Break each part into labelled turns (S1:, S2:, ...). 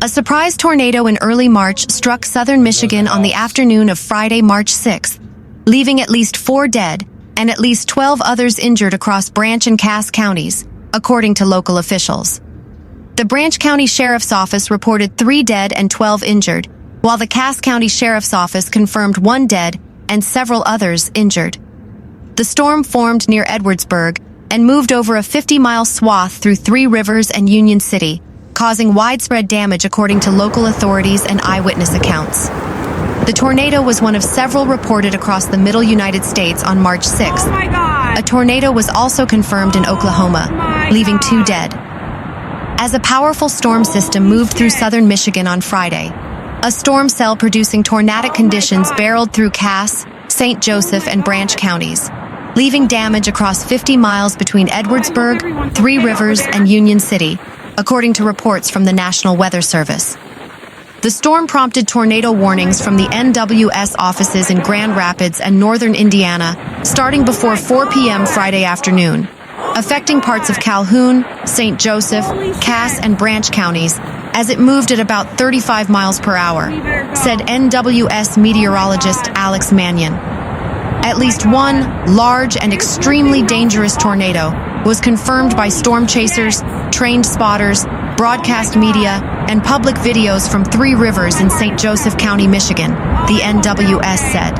S1: A surprise tornado in early March struck southern Michigan on the afternoon of Friday, March 6th, leaving at least 4 dead and at least 12 others injured across Branch and Cass counties, according to local officials. The Branch County Sheriff's Office reported 3 dead and 12 injured, while the Cass County Sheriff's Office confirmed 1 dead and several others injured. The storm formed near Edwardsburg and moved over a 50-mile swath through 3 Rivers and Union City, causing widespread damage according to local authorities and eyewitness accounts. The tornado was one of several reported across the middle United States on March 6th. A tornado was also confirmed in Oklahoma, leaving 2 dead. As a powerful storm system moved through southern Michigan on Friday, a storm cell producing tornadic conditions barreled through Cass, St. Joseph, and Branch counties, leaving damage across 50 miles between Edwardsburg, 3 Rivers, and Union City, according to reports from the National Weather Service. The storm prompted tornado warnings from the NWS offices in Grand Rapids and northern Indiana, starting before 4 p.m. Friday afternoon, affecting parts of Calhoun, St. Joseph, Cass, and Branch counties as it moved at about 35 miles per hour, said NWS meteorologist Alex Mannion. At least 1 large and extremely dangerous tornado was confirmed by storm chasers, trained spotters, broadcast media, and public videos from 3 Rivers in St. Joseph County, Michigan, the NWS said.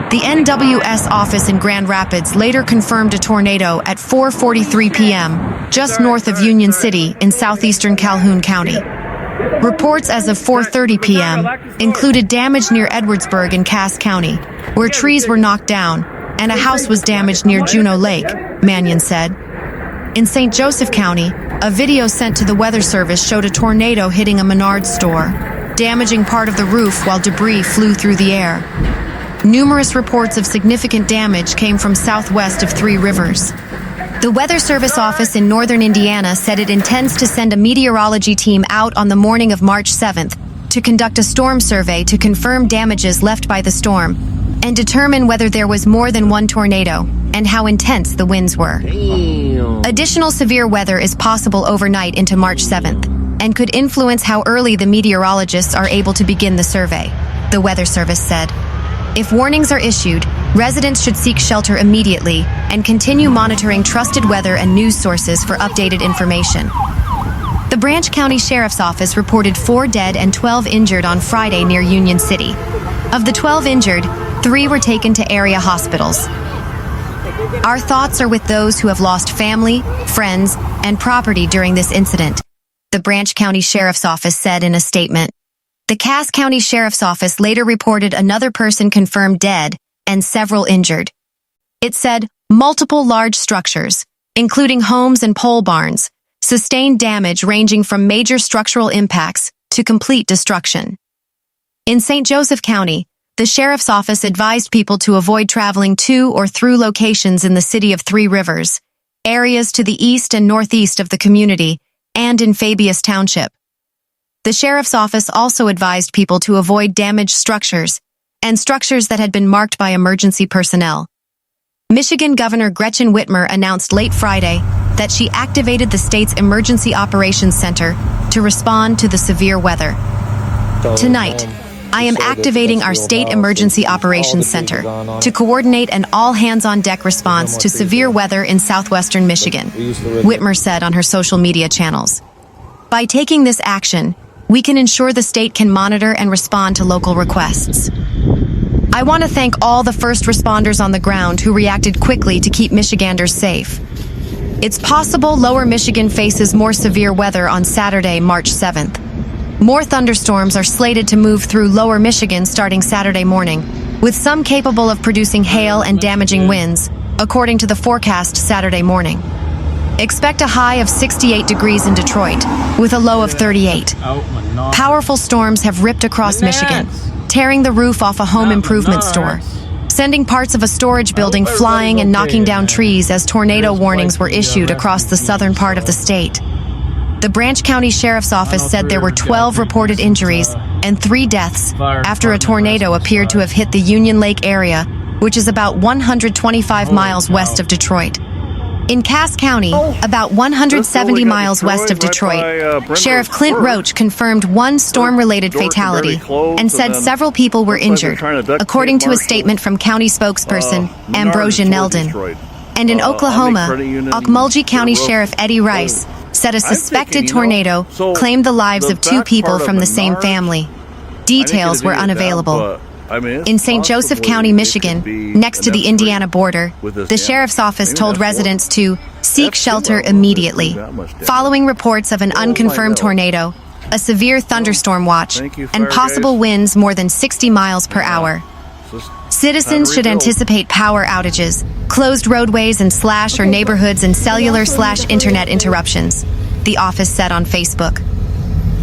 S1: The NWS office in Grand Rapids later confirmed a tornado at 4:43 p.m., just north of Union City in southeastern Calhoun County. Reports as of 4:30 p.m. included damage near Edwardsburg in Cass County, where trees were knocked down, and a house was damaged near Juneau Lake, Mannion said. In St. Joseph County, a video sent to the Weather Service showed a tornado hitting a Menards store, damaging part of the roof while debris flew through the air. Numerous reports of significant damage came from southwest of 3 Rivers. The Weather Service office in northern Indiana said it intends to send a meteorology team out on the morning of March 7th to conduct a storm survey to confirm damages left by the storm and determine whether there was more than 1 tornado and how intense the winds were. Damn. Additional severe weather is possible overnight into March 7th and could influence how early the meteorologists are able to begin the survey, the Weather Service said. If warnings are issued, residents should seek shelter immediately and continue monitoring trusted weather and news sources for updated information. The Branch County Sheriff's Office reported 4 dead and 12 injured on Friday near Union City. Of the 12 injured, 3 were taken to area hospitals. Our thoughts are with those who have lost family, friends, and property during this incident, the Branch County Sheriff's Office said in a statement. The Cass County Sheriff's Office later reported another person confirmed dead and several injured. It said multiple large structures, including homes and pole barns, sustained damage ranging from major structural impacts to complete destruction. In St. Joseph County, the Sheriff's Office advised people to avoid traveling to or through locations in the city of 3 Rivers, areas to the east and northeast of the community, and in Fabius Township. The Sheriff's Office also advised people to avoid damaged structures and structures that had been marked by emergency personnel. Michigan Governor Gretchen Whitmer announced late Friday that she activated the state's Emergency Operations Center to respond to the severe weather. Tonight, I am activating our State Emergency Operations Center to coordinate an all-hands-on-deck response to severe weather in southwestern Michigan, Whitmer said on her social media channels. By taking this action, we can ensure the state can monitor and respond to local requests. I want to thank all the first responders on the ground who reacted quickly to keep Michiganders safe. It's possible Lower Michigan faces more severe weather on Saturday, March 7th. More thunderstorms are slated to move through Lower Michigan starting Saturday morning, with some capable of producing hail and damaging winds, according to the forecast Saturday morning. Expect a high of 68 degrees in Detroit, with a low of 38. Powerful storms have ripped across Michigan, tearing the roof off a home improvement store, sending parts of a storage building flying and knocking down trees as tornado warnings were issued across the southern part of the state. The Branch County Sheriff's Office said there were 12 reported injuries and 3 deaths after a tornado appeared to have hit the Union Lake area, which is about 125 miles west of Detroit. In Cass County, about 170 miles west of Detroit, Sheriff Clint Roach confirmed one storm-related fatality and said several people were injured, according to a statement from county spokesperson Ambrosia Neldon. And in Oklahoma, Okmulgee County Sheriff Eddie Rice said a suspected tornado claimed the lives of 2 people from the same family. Details were unavailable. In St. Joseph County, Michigan, next to the Indiana border, the sheriff's office told residents to seek shelter immediately, following reports of an unconfirmed tornado, a severe thunderstorm watch, and possible winds more than 60 miles per hour. Citizens should anticipate power outages, closed roadways and slash or neighborhoods and cellular/internet interruptions, the office said on Facebook.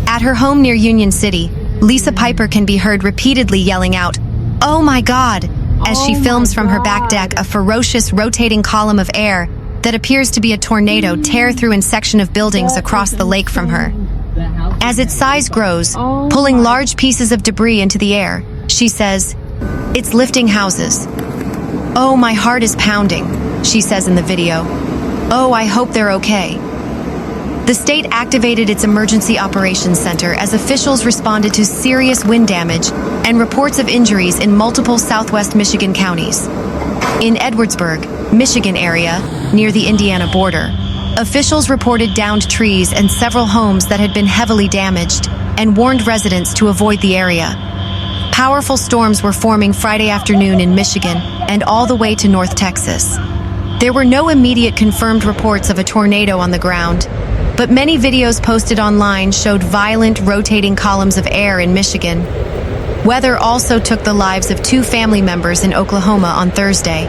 S1: At her home near Union City, Lisa Piper can be heard repeatedly yelling out, "Oh my God," as she films from her back deck a ferocious rotating column of air that appears to be a tornado tear through a section of buildings across the lake from her. As its size grows, pulling large pieces of debris into the air, she says, "It's lifting houses. Oh, my heart is pounding," she says in the video. "Oh, I hope they're okay." The state activated its Emergency Operations Center as officials responded to serious wind damage and reports of injuries in multiple southwest Michigan counties. In Edwardsburg, Michigan area, near the Indiana border, officials reported downed trees and several homes that had been heavily damaged and warned residents to avoid the area. Powerful storms were forming Friday afternoon in Michigan and all the way to North Texas. There were no immediate confirmed reports of a tornado on the ground, but many videos posted online showed violent rotating columns of air in Michigan. Weather also took the lives of 2 family members in Oklahoma on Thursday.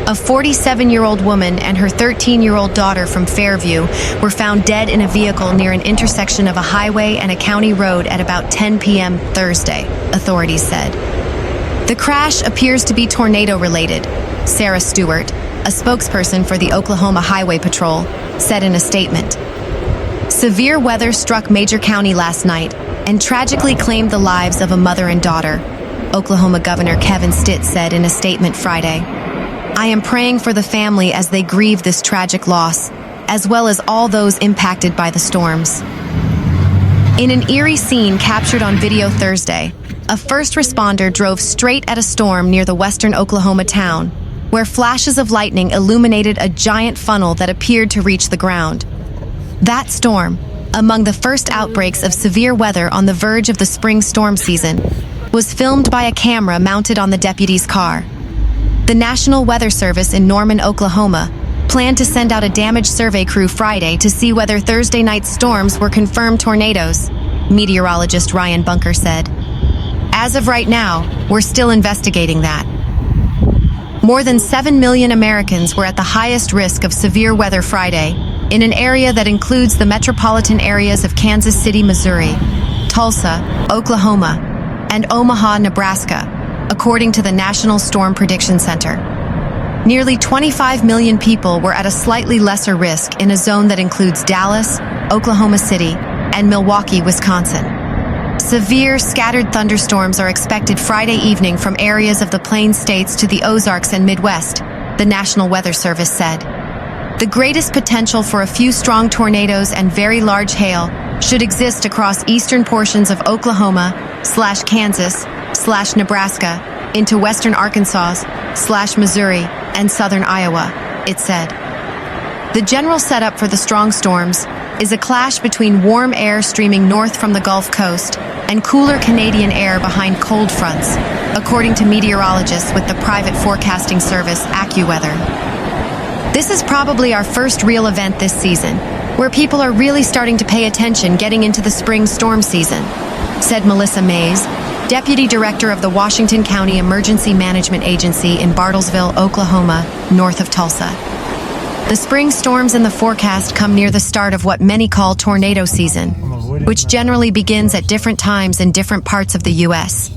S1: A 47-year-old woman and her 13-year-old daughter from Fairview were found dead in a vehicle near an intersection of a highway and a county road at about 10 p.m. Thursday, authorities said. The crash appears to be tornado-related, Sarah Stewart, a spokesperson for the Oklahoma Highway Patrol, said in a statement. Severe weather struck Major County last night and tragically claimed the lives of a mother and daughter, Oklahoma Governor Kevin Stitt said in a statement Friday. "I am praying for the family as they grieve this tragic loss, as well as all those impacted by the storms." In an eerie scene captured on video Thursday, a first responder drove straight at a storm near the western Oklahoma town, where flashes of lightning illuminated a giant funnel that appeared to reach the ground. That storm, among the first outbreaks of severe weather on the verge of the spring storm season, was filmed by a camera mounted on the deputy's car. The National Weather Service in Norman, Oklahoma, planned to send out a damage survey crew Friday to see whether Thursday night's storms were confirmed tornadoes, meteorologist Ryan Bunker said. "As of right now, we're still investigating that." More than 7 million Americans were at the highest risk of severe weather Friday, in an area that includes the metropolitan areas of Kansas City, Missouri, Tulsa, Oklahoma, and Omaha, Nebraska, according to the National Storm Prediction Center. Nearly 25 million people were at a slightly lesser risk in a zone that includes Dallas, Oklahoma City, and Milwaukee, Wisconsin. Severe, scattered thunderstorms are expected Friday evening from areas of the Plains states to the Ozarks and Midwest, the National Weather Service said. The greatest potential for a few strong tornadoes and very large hail should exist across eastern portions of Oklahoma/Kansas/Nebraska into western Arkansas/Missouri and southern Iowa, it said. The general setup for the strong storms is a clash between warm air streaming north from the Gulf Coast and cooler Canadian air behind cold fronts, according to meteorologists with the private forecasting service AccuWeather. "This is probably our first real event this season, where people are really starting to pay attention getting into the spring storm season," said Melissa Mays, Deputy Director of the Washington County Emergency Management Agency in Bartlesville, Oklahoma, north of Tulsa. The spring storms in the forecast come near the start of what many call tornado season, which generally begins at different times in different parts of the U.S.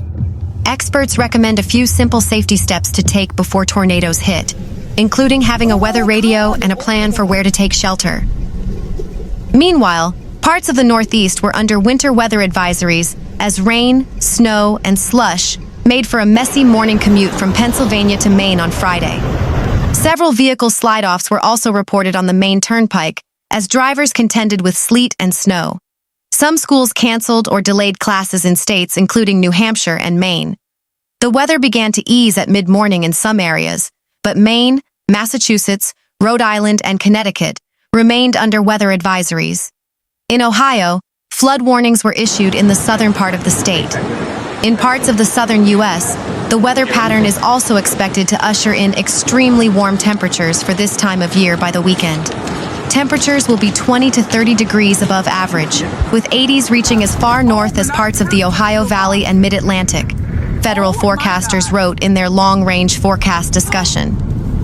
S1: Experts recommend a few simple safety steps to take before tornadoes hit, including having a weather radio and a plan for where to take shelter. Meanwhile, Parts of the Northeast were under winter weather advisories as rain, snow, and slush made for a messy morning commute from Pennsylvania to Maine on Friday. Several vehicle slide-offs were also reported on the Maine Turnpike as drivers contended with sleet and snow. Some schools canceled or delayed classes in states including New Hampshire and Maine. The weather began to ease at mid-morning in some areas, but Maine, Massachusetts, Rhode Island, and Connecticut remained under weather advisories. In Ohio, flood warnings were issued in the southern part of the state. In parts of the southern U.S., the weather pattern is also expected to usher in extremely warm temperatures for this time of year by the weekend. Temperatures will be 20 to 30 degrees above average, with 80s reaching as far north as parts of the Ohio Valley and Mid-Atlantic, federal forecasters wrote in their long-range forecast discussion.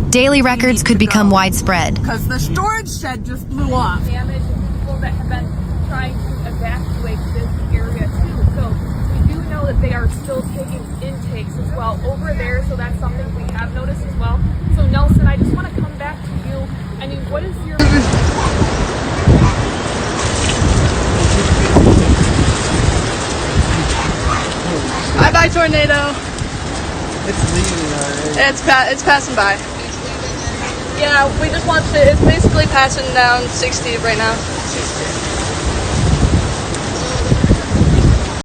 S1: Daily records could become widespread.
S2: Because the storage shed just blew off.
S3: Damage and people that have been trying to evacuate this area too. So we do know that they are still taking intakes as well over there. So that's something we have noticed as well. So Nelson, I just want to come back to you. I mean, what is your...
S2: Bye-bye, tornado.
S4: It's leaving already.
S2: It's passing by. Yeah, we just want to, it's basically passing down 60 right now.